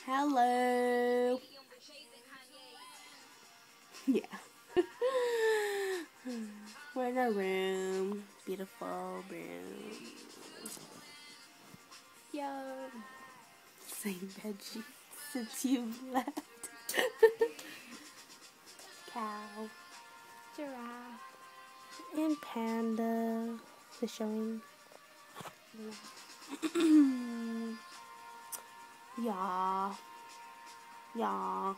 Hello. Yeah. We're in a room. Beautiful room. Yo. Same bed sheets since you've left. Cow. Giraffe. And panda. The showing. Yeah. Yeah.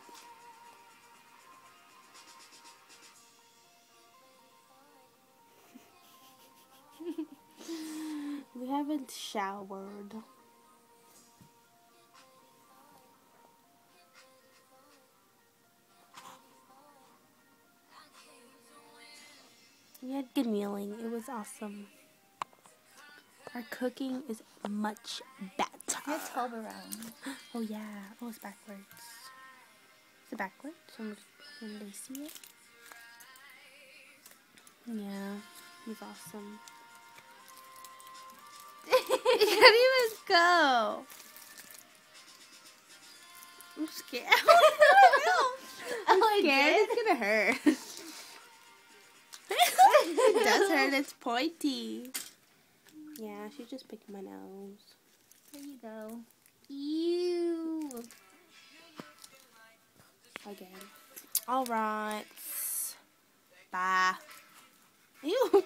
We haven't showered. We had good mealing. It was awesome. Our cooking is much better. It's 12 around. Oh yeah. Oh, it's backwards. Is it backwards when they see it? Yeah. It was awesome. You can't even go. I'm scared. I'm scared. It's gonna hurt. It does hurt. It's pointy. Yeah, she just picked my nose. There you go. Ew. Again. Alright. Bye. Ew.